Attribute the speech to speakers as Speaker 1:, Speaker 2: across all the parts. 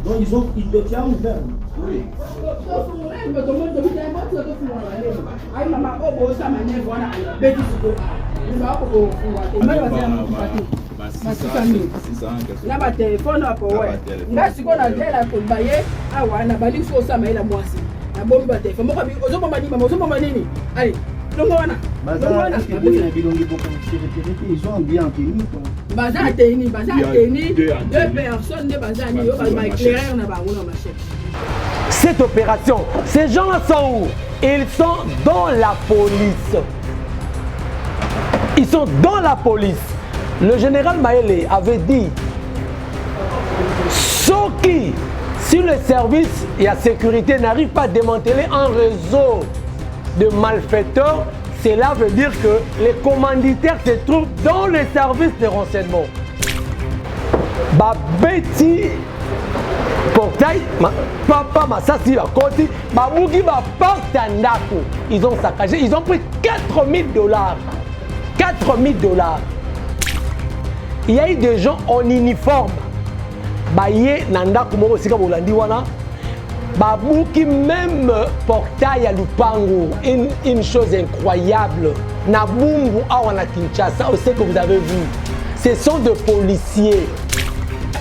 Speaker 1: Donc ils te tiennent ouvert. Oui.
Speaker 2: Na ba téléphone hapo wewe. Ngasi kona jela kubaye awa na bali so sama ila mwasi. Na bombi ba téléphone. Moko ozomba nini? Allez.
Speaker 1: Ils sont bien tenus.
Speaker 2: Deux personnes de Bazani,
Speaker 3: cette opération, ces gens-là sont où? Ils sont dans la police. Ils sont dans la police. Le général Maëlé avait dit Soki, si le service et la sécurité n'arrivent pas à démanteler un réseau de malfaiteurs, cela veut dire que les commanditaires se trouvent dans les services de renseignement. Babeti portail, papa Massassi à côté, Babouki Bapartandako. Ils ont saccagé, ils ont pris 4000 $. 4000 $. Il y a eu des gens en uniforme. Baye Nandako Moro Sika Bolandi Wana. Babouki même portail à Lupango, une chose incroyable. Nabumbu Awana Kinshasa, c'est que vous avez vu. Ce sont des policiers.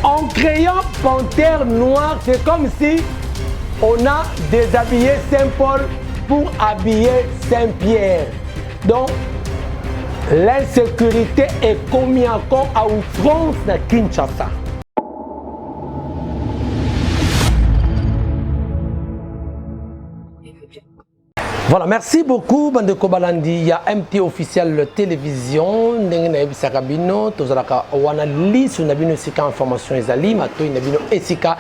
Speaker 3: En créant Panthère Noire, c'est comme si on a déshabillé Saint-Paul pour habiller Saint-Pierre. Donc, l'insécurité est commise encore à outrance de Kinshasa. Voilà, merci beaucoup, Bandeko Balandi. Il y a MT officiel télévision. Ndengena Bisakabino, Tozalaka Wana Lis, Nabino Sika information Ezali, Mato Nabino Esika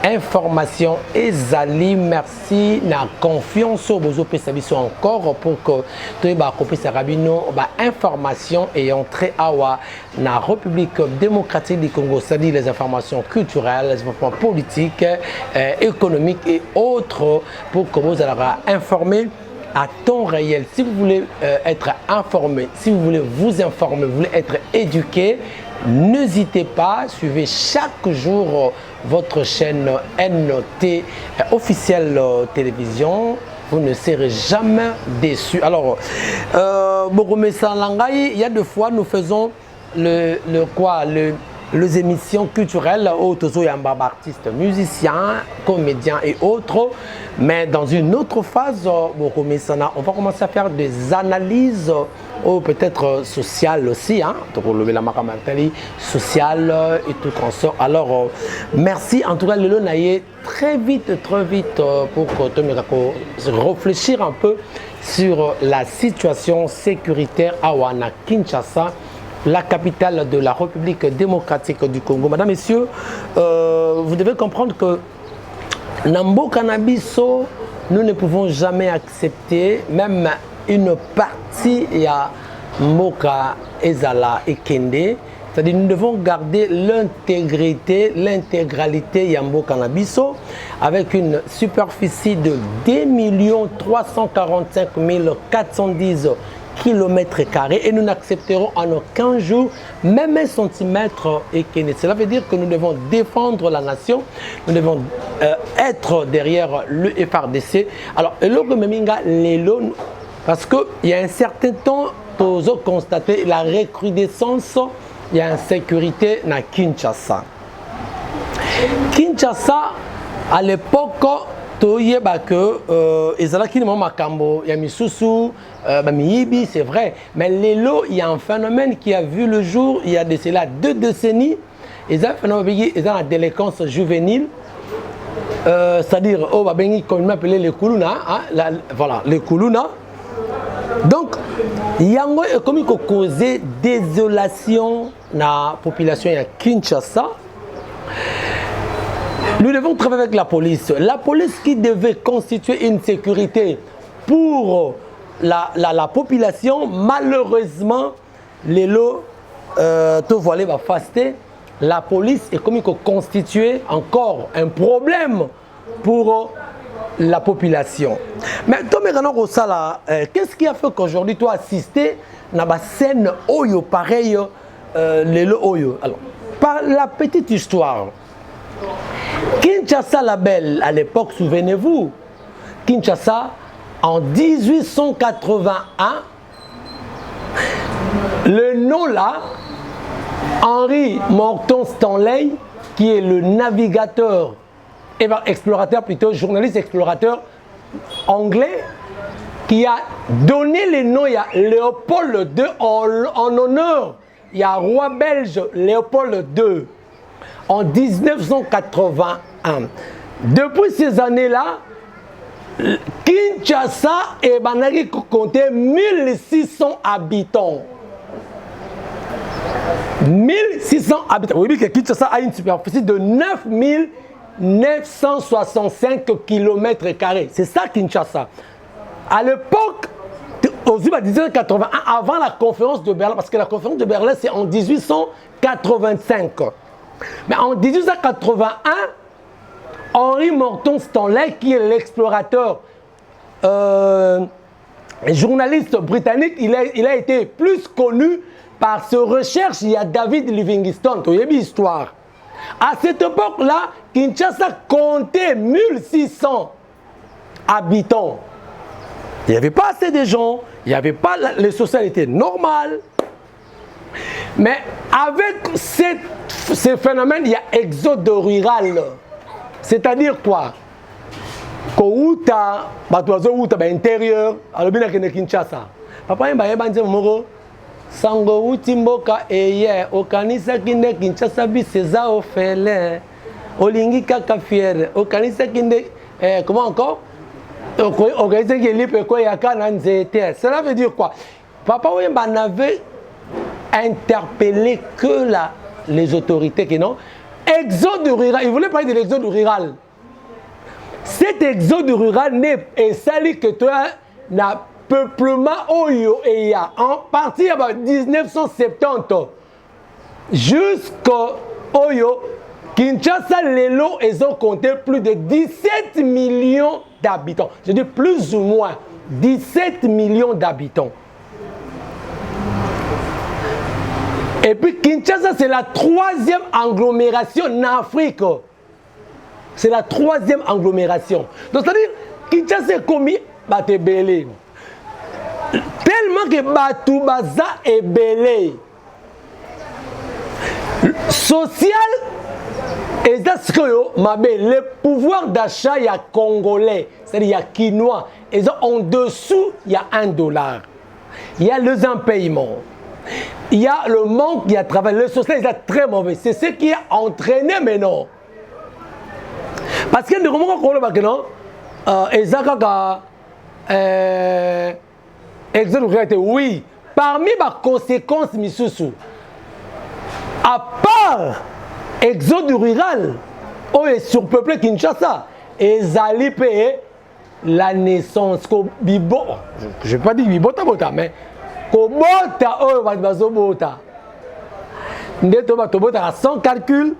Speaker 3: information Ezali. Merci, na confiance au Bozo Pesabiso encore pour que Toyeba Kopé Sarabino, information et entrée à la République démocratique du Congo, c'est-à-dire les informations culturelles, les informations politiques, économiques et autres pour que vous allez informer à temps réel. Si vous voulez être informé, si vous voulez vous informer, vous voulez être éduqué, n'hésitez pas, suivez chaque jour votre chaîne NT officielle télévision. Vous ne serez jamais déçus. Alors, il y a deux fois nous faisons les émissions culturelles autour artistes, musiciens, comédiens et autres. Mais dans une autre phase, on va commencer à faire des analyses ou peut-être sociales aussi, hein, pour relever la macamatali sociale et tout consort. Alors, merci en tout cas, Lelo Naye, très vite pour réfléchir un peu sur la situation sécuritaire à Wana Kinshasa, la capitale de la République démocratique du Congo. Madame, Messieurs, vous devez comprendre que Nambo Cannabiso, nous ne pouvons jamais accepter même une partie à Moka Ezala et Kende. C'est-à-dire nous devons garder l'intégralité Yambo Cannabiso avec une superficie de 2 345 410 km² et nous n'accepterons en aucun jour même un centimètre et Kende. Cela veut dire que nous devons défendre la nation, nous devons être derrière le FRDC. Alors, parce qu'il y a un certain temps, nous avons constaté la recrudescence, il y a insécurité dans Kinshasa. Kinshasa, à l'époque, c'est vrai, mais il y a un phénomène qui a vu le jour il y a de cela 2 décennies. Il y a un phénomène, il y a la délinquance juvénile, c'est-à-dire, comme on appelait les Kuluna, hein, voilà, les Kuluna. Donc, il y a comme causé désolation dans la population de Kinshasa. Nous devons travailler avec la police. La police qui devait constituer une sécurité pour la population, malheureusement, les lots te voilés va faster. La police est comme constituer encore un problème pour la population. Mais qu'est-ce qui a fait qu'aujourd'hui tu as assisté à la scène Oyo pareil les lots Oyo? Alors, par la petite histoire. Kinshasa Label, à l'époque, souvenez-vous, Kinshasa, en 1881, le nom là, Henry Morton Stanley, qui est le navigateur, explorateur plutôt, journaliste explorateur anglais, qui a donné le nom, il y a Léopold II en honneur, il y a roi belge Léopold II, en 1981. Depuis ces années-là, Kinshasa et Banaki comptait 1600 habitants. 1600 habitants. Vous voyez que Kinshasa a une superficie de 9965 km². C'est ça Kinshasa. À l'époque, aux 1981, avant la conférence de Berlin, parce que la conférence de Berlin c'est en 1885. Mais en 1881, Henry Morton Stanley, qui est l'explorateur journaliste britannique, il a été plus connu par ses recherches. Il y a David Livingstone, tu as vu l'histoire. À cette époque-là, Kinshasa comptait 1600 habitants. Il n'y avait pas assez de gens, il n'y avait pas les sociétés normales. Mais avec ces phénomènes, il y a exode rural. C'est-à-dire quoi? Kouta, Batoazo, intérieur, alors bien que Kinshasa. Papa, il y a un moro. Sango Utimboka eye, Okanisa Kinde Kinshasa biseza ofele. Olingi kaka fier, Okanisa Kinde, comment encore? Okanisa Kinde Peko Yaka Nanzete. Cela veut dire quoi? Papa Wemba n'avait interpellé que les autorités qui non. Exode rural, il voulait parler de l'exode rural. Cet exode rural n'est sali que toi n'a peuplement oyo et ya en partie à 1970 jusqu'au oyo Kinshasa Lelo ils ont compté plus de 17 millions d'habitants. Je dis plus ou moins 17 millions d'habitants. Et puis Kinshasa, c'est la 3e agglomération en Afrique. C'est la 3e agglomération. Donc, c'est-à-dire, Kinshasa est commis Batebele. Tellement que Batoubaza est belé. Social, et c'est le pouvoir d'achat, il y a Congolais, c'est-à-dire il y a Quinois. Et en dessous, il y a $1. Il y a les impayements. Il y a le manque qui a travaillé. Le social est très mauvais. C'est ce qui a entraîné maintenant. Parce que nous avons oui, parmi les conséquences, Missoussou, à part exode rural, on est surpeuplé Kinshasa, et Zali paye la naissance. Je ne vais pas dire Bibota, mais Kobota oyo bazobota ndeto batobota sans calcul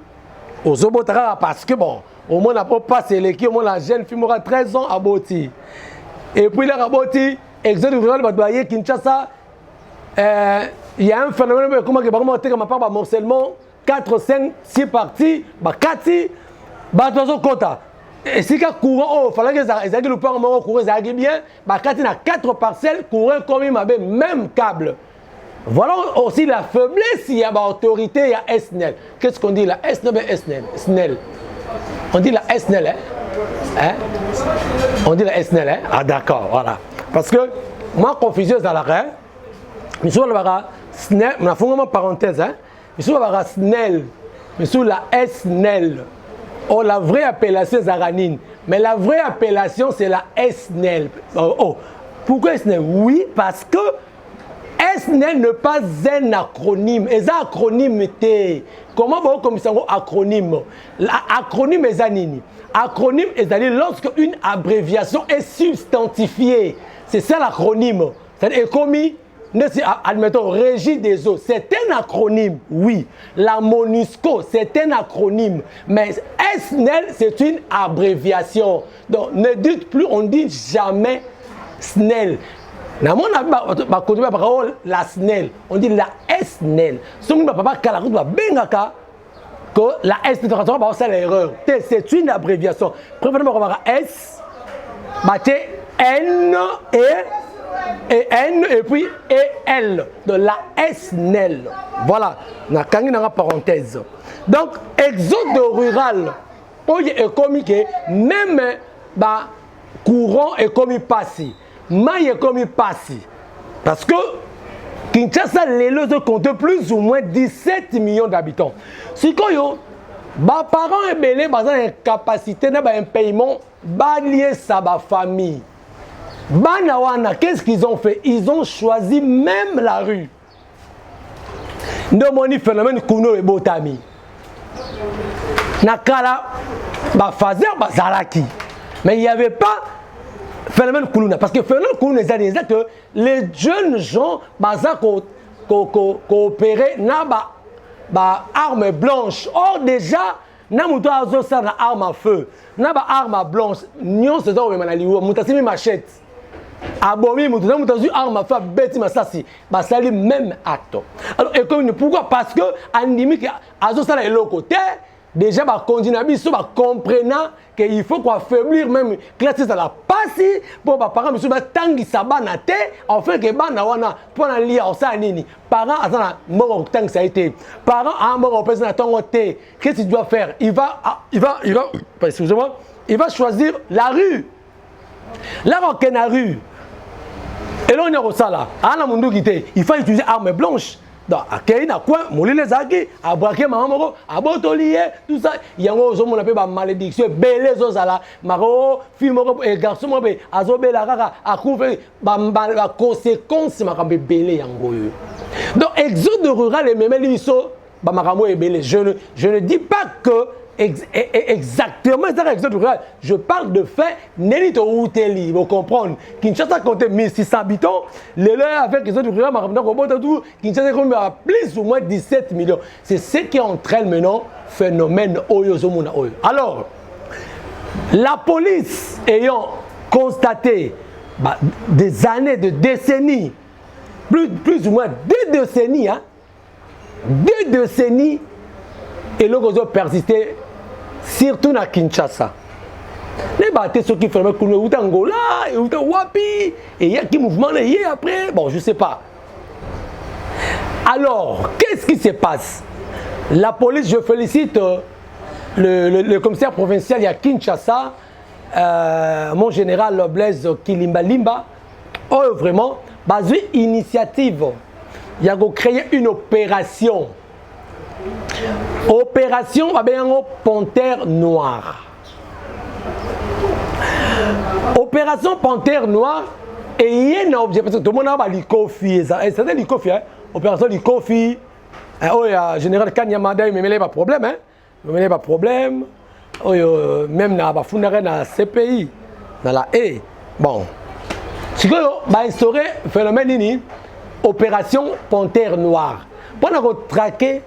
Speaker 3: ozobota parce que bon au moins n'a pas passé l'équipe au moins la jeune fille aura 13 ans à Boti et puis la Boti exode rural batbaye Kinshasa il y a un phénomène comment que vraiment comme par morcellement 4 5 6 parties ba kati batozo kota et si ka courant oh fallait que ça ezaki le pas moment courant ça bien ba kati na 4 parcelles courant comme il m'avait même câble. Voilà aussi la faiblesse, il y a l'autorité, il y a SNEL. Qu'est-ce qu'on dit là? SNEL. On dit la SNEL, hein? On dit la SNEL, hein? Ah d'accord, voilà. Parce que moi, confusion à l'arrêt, mais sur la SNEL, on a fait une parenthèse, hein? Mais sur la SNEL, mais sur la SNEL, oh, la vraie appellation c'est Zaranine, mais la vraie appellation c'est la SNEL. Oh, pourquoi SNEL? Oui, parce que SNEL n'est pas un acronyme. Et ça acronyme était. Comment vous comme ça acronyme? L'acronyme est anini. Acronyme est lorsque une abréviation est substantifiée. C'est ça l'acronyme. C'est-à-dire commis. Admettons, Régie des eaux, c'est un acronyme, oui. La MONUSCO, c'est un acronyme. Mais SNEL, c'est une abréviation. Donc, ne dites plus, on ne dit jamais SNEL. La SNEL, on dit la SNEL. Si on ne peut pas la route, que la S ne transforme pas l'erreur. C'est une abréviation. Préférez-moi avoir S, N et N et puis EL de la SNEL. Voilà, na kangi na parenthèse. Donc exode rural, oye est comme que même ba courant est comme passé, maille est comme passé, parce que Kinshasa les compte plus ou moins 17 millions d'habitants. Si koyo ba parents et belé bazan une capacité na ba un paiement ba lié sa ba famille. Banawana, qu'est-ce qu'ils ont fait? Ils ont choisi même la rue. Ndomoni phénomène Kuno et Botami. Nakala, fazer bazalaki. Mais il n'y avait pas phénomène Kuluna. Parce que phénomène Kuluna, c'est que les jeunes gens coopéraient dans armes blanches. Or déjà, na muto azo sa na arme à feu. Na ba arme blanche. Nyon se zo manaliwo. Mutasimi machette. Abomi muto mutazu arme à feu beti masasi. Ba sali même acte. Alors et comme pourquoi? Parce que andimi que azo sa na eloko te. Déjà ba kondina biso ba comprenant que il faut quoi affaiblir même classe ça la passi pour ba parents biso ba tangi sabana te en fait que bana wana pour na lia o sa nini parents azana moko tangi ça a été parents a moko pesa na tongo te qu'est-ce qu'il doit faire il va excusez-moi il va choisir la rue là on na rue et là on est au sala ana mundu kité il faut utiliser arme blanche. Donc, il y a quoi? Molile zaki, a braqué maman, a botolier, tout ça. Il y a un appelle malédiction, belé zozala, maro, fille moko et garçon moko, azobe la rara, a couvert la conséquence makambe belé yango. Donc, exode rural et même liso, ba makambo et belé. Je ne dis pas que exactement ça exode rural. Je parle de fait, Nelito Outeli, vous comprenez. Kinshasa comptait 1600 habitants, les leurs avec exode rural, Kinshasa compte à plus ou moins 17 millions. C'est ce qui entraîne maintenant phénomène Oyozomuna Oyo. Alors, la police ayant constaté des années, de décennies, plus ou moins 2 décennies, hein, 2 décennies, et l'on a persisté, surtout à Kinshasa. Les bâtés, ceux qui font le Angola, et Wapi, et il y a qui mouvement après, bon, je ne sais pas. Alors, qu'est-ce qui se passe? La police, je félicite le commissaire provincial à Kinshasa, mon général Blaise Kilimba Limba, oh, vraiment, basé initiative. Il a créé une opération. Opération Panthère Noire. Opération Panthère Noire et il y a un objet parce que tout le monde a l'ICOFI. C'est l'ICOFI, hein? Opération l'ICOFI. Oh, il y a général Kanyamada, il me met pas de problème, hein? Il me met pas de problème. Oh, même dans la Founare, dans la CPI, dans la E. Bon. Si vous avez instauré le phénomène, Opération Panthère Noire. Pour traquer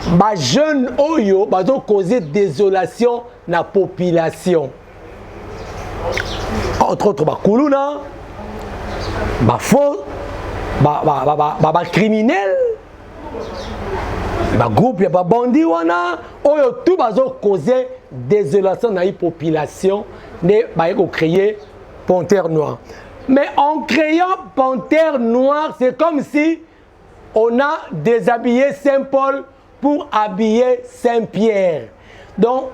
Speaker 3: les jeunes Oyo, ils ont causé désolation dans la population. Entre autres, les Kuluna, les faux, les criminels, les groupes, les bandits, Oyo, tout ils ont causé désolation dans la population. Ils ont créé Panthère Noire. Mais en créant Panthère Noire, c'est comme si on a déshabillé Saint-Paul pour habiller Saint-Pierre. Donc,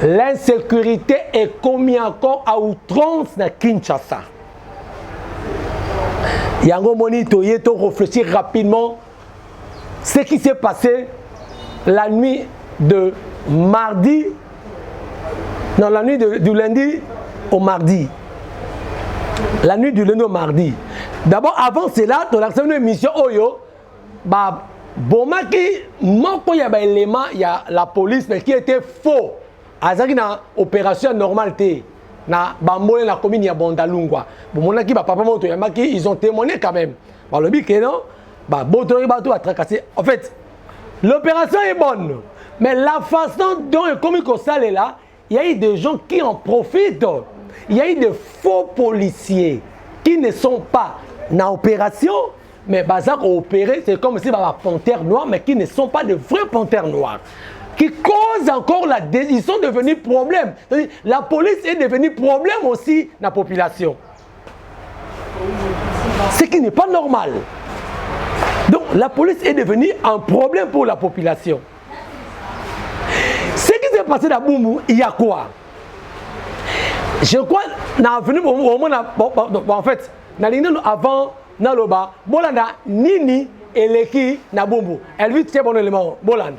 Speaker 3: l'insécurité est commise encore à outrance dans Kinshasa. Yango Moni Toyeto réfléchir rapidement ce qui s'est passé la nuit de mardi, non, la nuit du lundi au mardi. La nuit du lundi au mardi. D'abord, avant cela, dans l'action de mission Oyo, Bomaki, il y a un élément, il y a la police, mais qui était faux. Azaki na opération normalité. Na Bambole, la commune, il y a Bondalungwa. Bomaki, papa, ils ont témoigné quand même. Le but, non? En fait, l'opération est bonne. Mais la façon dont le comique est là, il y a eu des gens qui en profitent. Il y a eu des faux policiers qui ne sont pas dans l'opération, mais Bazar opéré, c'est comme si il y avait panthères noires, mais qui ne sont pas de vrais panthères noires. Qui causent encore ils sont devenus problème. La police est devenue problème aussi dans la population. Ce qui n'est pas normal. Donc la police est devenue un problème pour la population. Ce qui s'est passé dans Boumou, il y a quoi? Je crois en fait, avant Naloba, Bolanda, Nini et Leki na Boumou. Elle vit très bon élément. Bolanda.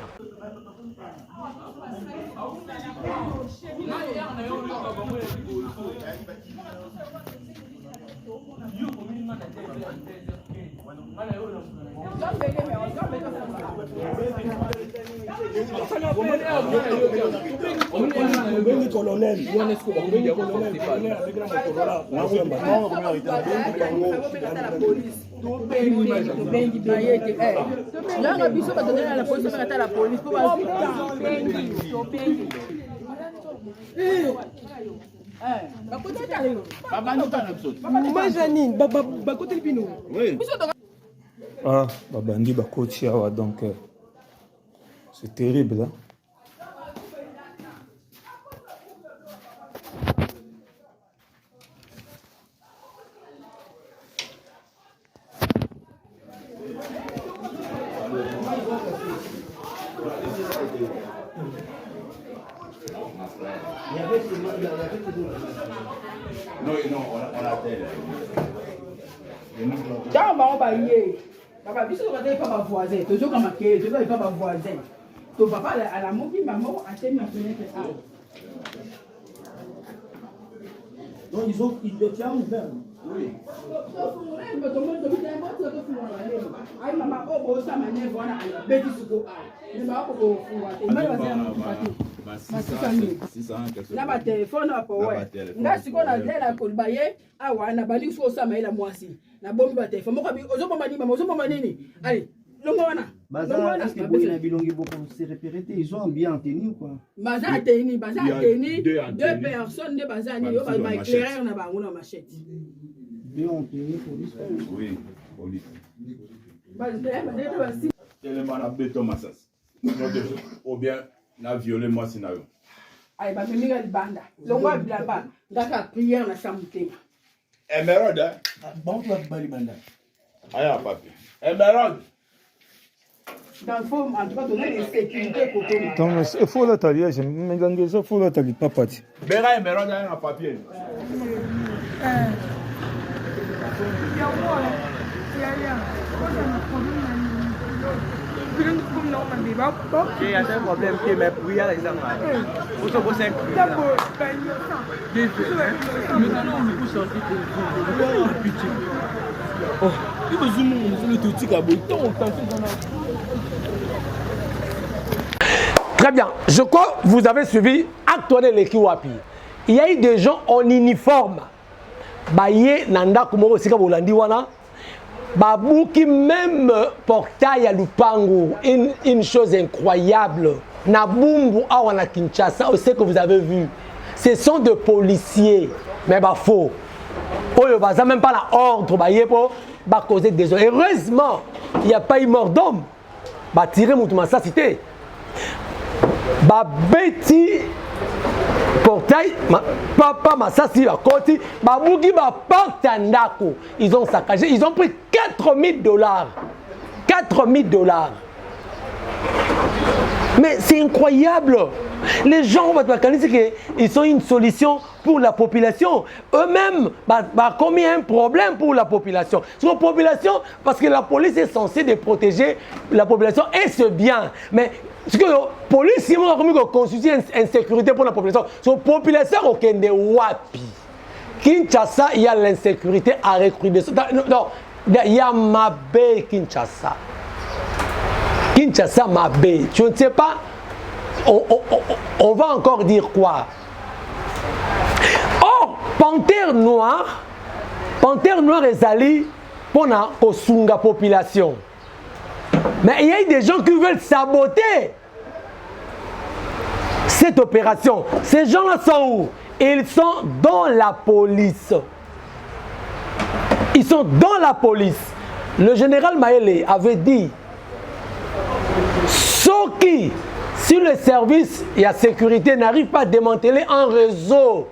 Speaker 4: Ah, babandi bakoti awa donc c'est terrible hein?
Speaker 5: Non, on a tel.
Speaker 2: Quand on va y papa, puisque on va pas ma voisin, toujours comme un quai, je ne vais pas ma voisin. Ton papa, à la mort, maman, a tellement fenêtre.
Speaker 1: Donc ils te tiennent ouvert.
Speaker 5: Oui.
Speaker 2: Na ba téléphone hapo wewe. Ngasi kona ndela kulibaye awa na bali so sama ila mwasi. Na bombi ba téléphone. Moko bi ozomba nini mama ozomba nini? Allez, longo wana.
Speaker 1: Bazar, est-ce que Boy et Bilongi beaucoup se répéter, ils ont bien tenu ou quoi?
Speaker 2: Bazar teni, deux personnes de bazar ni yo ba éclairer na bango na machette.
Speaker 1: Deux ont tenu police.
Speaker 5: Oui, police.
Speaker 2: Bazar
Speaker 5: Tellement na béton massas. Ou bien na violé moi scénario.
Speaker 2: ay ba mimi ga banda. Longo bila ba. Ngaka prière na chambre.
Speaker 5: Emerald.
Speaker 1: Bon, tu vas bali banda.
Speaker 5: Aya papi. Emerald.
Speaker 2: Dans le fond, en tout cas, on a une sécurité côté.
Speaker 4: Donc il faut la tailler, je me gagne ça, faut la tailler pas parti.
Speaker 5: Bera Emerald a un papier.
Speaker 6: Il y a un problème qui est mais pour y aller l'examen. Vous savez c'est maintenant on peut sortir de pitié. Oh, il veut zoomer sur le tout petit cabot.
Speaker 3: Très bien. Je crois que vous avez suivi Actuel Lekiwapi. Il y a eu des gens en uniforme. Baye Nanda Kumoro Sika Bolandi Wana. Babouki même portail à Lupango. Une chose incroyable. Nabumbu Awana Kinshasa, c'est ce que vous avez vu. Ce sont des policiers. Mais bah faux. Oyo baza même pas la ordre baye pour causer des gens. Heureusement, il n'y a pas eu mort d'homme. Bah tirer Moutouma ça cité. Ba beti portail papa masasi la côté babuki ba porte ndako ils ont saccagé ils ont pris $4000 $4000 mais c'est incroyable les gens ils sont une solution pour la population eux-mêmes commis un problème pour la population sur la population parce que la police est censée de protéger la population et c'est bien mais ce que la police a constitué une insécurité pour la population. La population est wapi. Kinshasa, il y a l'insécurité à recrudescence. Non, il y a Mabé Kinshasa. Kinshasa Mabé. Je ne sais pas. On va encore dire quoi. Or, Panthère Noire est allé pour la population. Mais il y a des gens qui veulent saboter cette opération. Ces gens-là sont où? Ils sont dans la police. Ils sont dans la police. le général Maëlé avait dit ceux qui, si le service et la sécurité n'arrivent pas à démanteler un réseau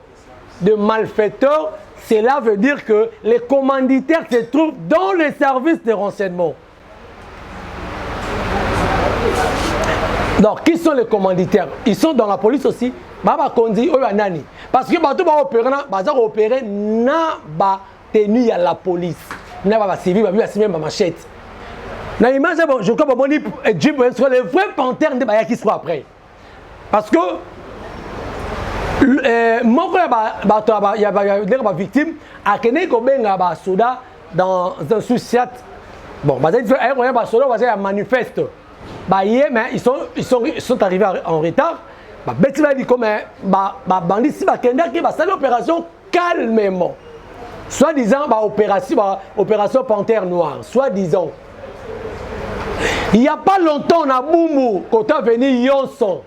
Speaker 3: de malfaiteurs, cela veut dire que les commanditaires se trouvent dans les services de renseignement. Donc, qui sont les commanditaires? Ils sont dans la police aussi. Parce que bateau va opérer na ba tenue à la police. Na ba civil ba même machette. Na image je crois que les vrais panthères de baya qui soit après. Parce que il y a des victimes à Kenya Kobenga ba soda dans un souciat. Bon, bah il y a un manifeste. Bah mais ils sont arrivés en retard. Bah Betty va dire comme bandit si bakenda qui va faire l'opération calmement. Soit disant opération Panthère Noire, soit disant. Il n'y a pas longtemps on a Boumou quand on est venu Yonson.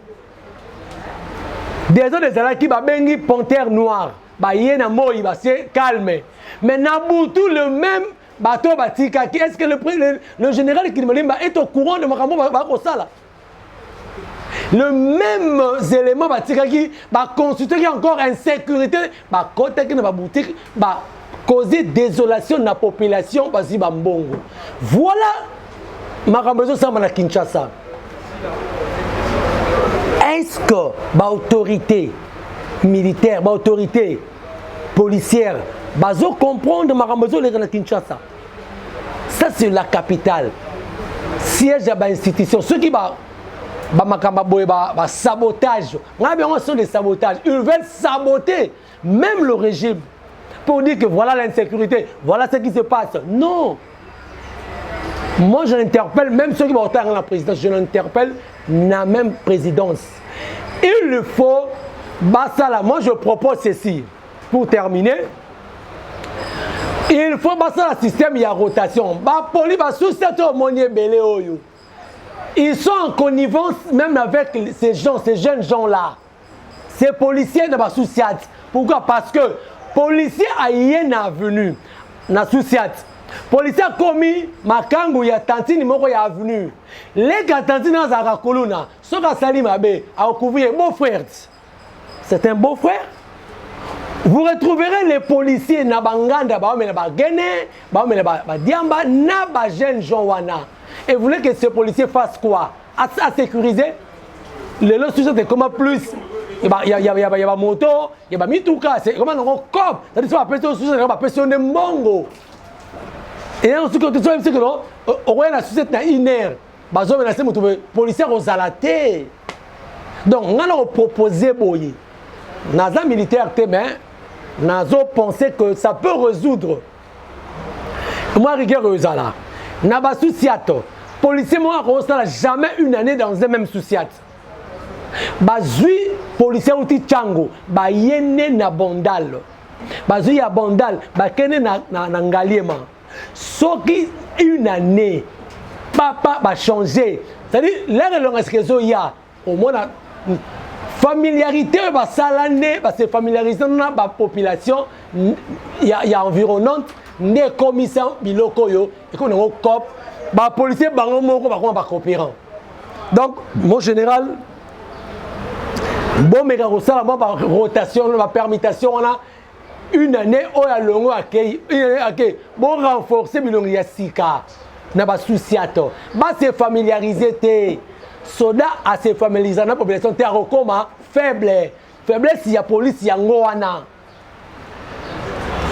Speaker 3: Des autres des qui va bengi Panthère Noire. Bah yena moi il va se calmer. Mais Naboutou le même bateau batika qui est-ce que le général Kilimalimba est au courant de Makambo Bakosala? Le même élément qui va constituer encore insécurité, va boutique, va causer désolation de la population, voilà ma rambezo ça à Kinshasa. Est-ce que l'autorité militaire, l'autorité policière, va comprendre ma rambezo à Kinshasa? Ça c'est la capitale, siège de l'institution. Ceux qui va sabotage, sont des sabotages. Ils veulent saboter même le régime pour dire que voilà l'insécurité, voilà ce qui se passe. Non. Moi je l'interpelle, même ceux qui vont voter dans la présidence, je l'interpelle la même présidence. Il le faut, moi je propose ceci, pour terminer. Il faut passer le système, il y a rotation. Ils sont en connivence même avec ces jeunes gens-là. Ces policiers de la Souciat. Pourquoi? Parce que policiers a venu na Souciat. Policiers a commis Makangu ya tantine moko ya venu. Les tantine dans Zarakoluna, ceux qui Salim Abe a couvert beau frère. C'est un beau frère. Vous retrouverez les policiers na Banganda, Diamba, na jeune Joana. Et vous voulez que ces policiers fassent quoi? À sécuriser. Les lots c'est comment plus. Il y a moto, il y a mitouka, c'est comment on cop. C'est-à-dire que on va appeler ça mongo. Et ensuite, quand tu sais que on voit la société na une heure. Les policiers ont zalaté. Donc, on a proposé boyer. Naza militaire, Nazo pensait que ça peut résoudre. Moi, rigueur Zala. Naba Souciato. Policier, moi, on n'a jamais une année dans un même Souciat. Bazui, policier, outi Tchango. Ba yene na Bondal. Bazui ya Bondal. Ba kene na Ngaliema. Soki une année. Papa va changer. C'est-à-dire, là, il y a au moins la familiarité, c'est familiariser dans la population, il y a environnante, des commissaires bilokoyo, et qu'on a un cop, les policiers sont coopérants. Donc, mon général, bon, mais rotation, la permutation, on a une année, on a le accueil, bon, renforcer, il y a 6 cas. Na ba souciato ba se familiariser soda à se familiariser dans la population te akoma faiblesse ya police ya ngoana.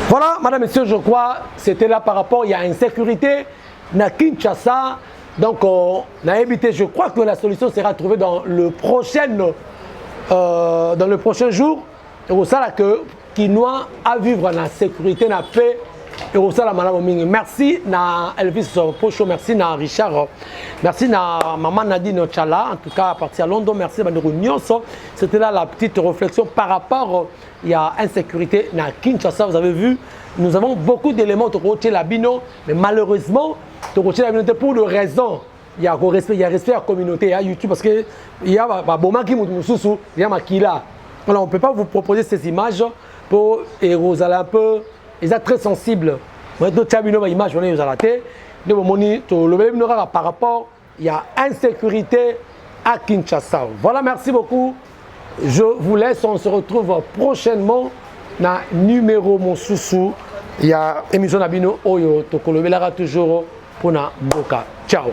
Speaker 3: Voilà madame messieurs, je crois c'était là par rapport il y a insécurité na Kinshasa. Donc on a évité, je crois que la solution sera trouvée dans le prochain jour. Et au ça que Kinois à vivre dans la sécurité, dans la paix. Et au ça, merci na Elvis Pocho, merci na Richard, merci na maman Nadine Chala, en tout cas à partir de Londres, merci Bandero Nyonso. C'était là la petite réflexion par rapport il y a insécurité na Kinshasa. Vous avez vu, nous avons beaucoup d'éléments de rocher la bino, mais malheureusement, de rocher la bino pour des raisons. Il y a respect à la communauté à YouTube parce que il y a Boma qui moussou, il y a Makila. Alors on ne peut pas vous proposer ces images pour et vous allez un peu. Ils sont très sensibles. Moi, d'autres image, on est aux de momoni to lobele bino kaka par rapport il y a insécurité à Kinshasa. Voilà, merci beaucoup. Je vous laisse, on se retrouve prochainement dans numéro Monsusu. Il y a émission Nabino Oyo, Tokolobela toujours pour na Boka. Ciao.